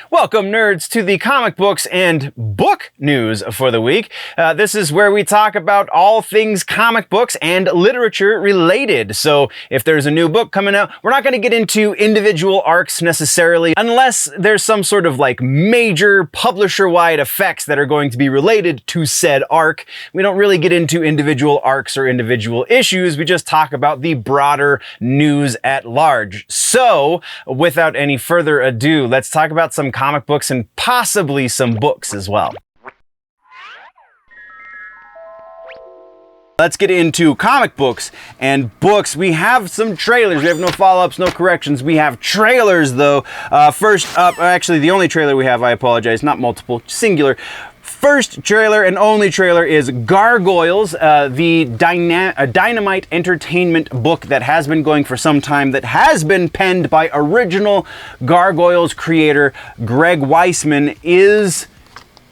Welcome, nerds, to the comic books and book news for the week. This is where we talk about all things comic books and literature related. So if there's a new book coming out, we're not going to get into individual arcs necessarily, unless there's some sort of like major publisher-wide effects that are going to be related to said arc. We don't really get into individual arcs or individual issues. We just talk about the broader news at large. So without any further ado, let's talk about some comic books and possibly some books as well. Let's get into comic books and books. We have some trailers. We have no follow-ups, no corrections. We have trailers though. First up, actually the only trailer we have, I apologize, not multiple, singular. First trailer and only trailer is Gargoyles, the Dynamite Entertainment book that has been going for some time, that has been penned by original Gargoyles creator Greg Weisman, is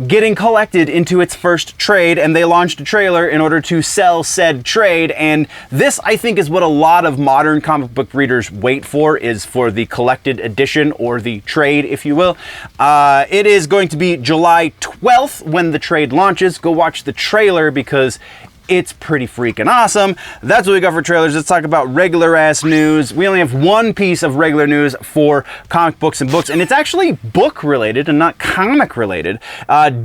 getting collected into its first trade, and they launched a trailer in order to sell said trade. And this, I think, is what a lot of modern comic book readers wait for, is for the collected edition, or the trade, if you will. It is going to be July 12th when the trade launches. Go watch the trailer because it's pretty freaking awesome. That's what we got for trailers. Let's talk about regular ass news. We only have one piece of regular news for comic books and books, and it's actually book related and not comic related.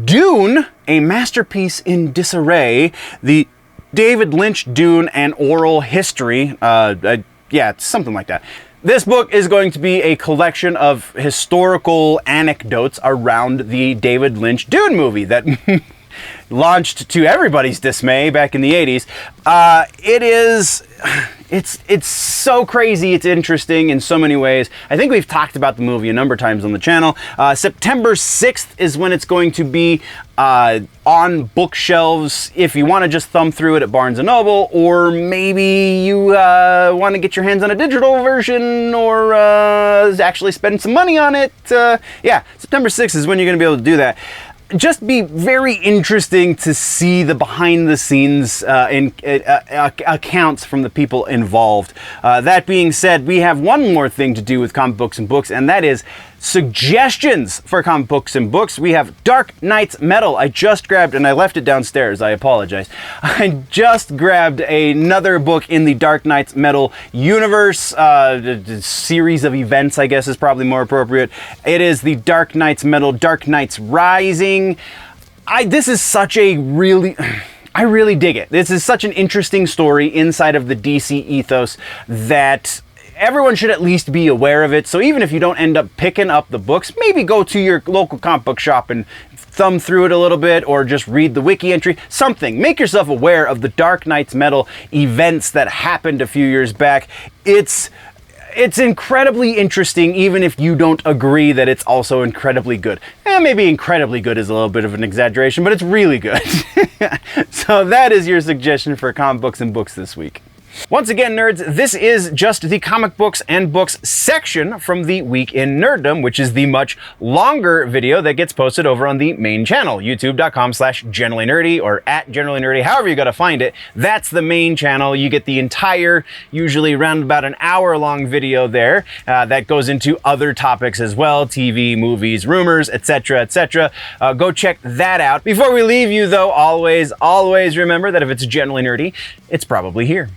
Dune, a masterpiece in disarray, the David Lynch Dune and oral history. Yeah, it's something like that. This book is going to be a collection of historical anecdotes around the David Lynch Dune movie that launched to everybody's dismay back in the 80s. It's so crazy. It's interesting in so many ways. I think we've talked about the movie a number of times on the channel. September 6th is when it's going to be on bookshelves if you want to just thumb through it at Barnes & Noble, or maybe you want to get your hands on a digital version, or actually spend some money on it. Yeah, September 6th is when you're going to be able to do that. Just be very interesting to see the behind-the-scenes accounts from the people involved. That being said, we have one more thing to do with comic books and books, and that is suggestions for comic books and books. We have Dark Knight's Metal. I just grabbed, and I left it downstairs, I apologize. I just grabbed another book in the Dark Knight's Metal universe, series of events, I guess is probably more appropriate. It is the Dark Knight's Metal, Dark Knight's Rising. This is such a really... I really dig it. This is such an interesting story inside of the DC ethos that everyone should at least be aware of it. So even if you don't end up picking up the books, maybe go to your local comic book shop and thumb through it a little bit, or just read the wiki entry, something. Make yourself aware of the Dark Knight's Metal events that happened a few years back. It's incredibly interesting, even if you don't agree that it's also incredibly good. Maybe incredibly good is a little bit of an exaggeration, but it's really good. So that is your suggestion for comic books and books this week. Once again, nerds, this is just the comic books and books section from the Week in Nerddom, which is the much longer video that gets posted over on the main channel, youtube.com/generallynerdy, or @generallynerdy, however you gotta find it. That's the main channel. You get the entire, usually around about an hour-long video there that goes into other topics as well, TV, movies, rumors, etc., etc. Go check that out. Before we leave you, though, always remember that if it's generally nerdy, it's probably here.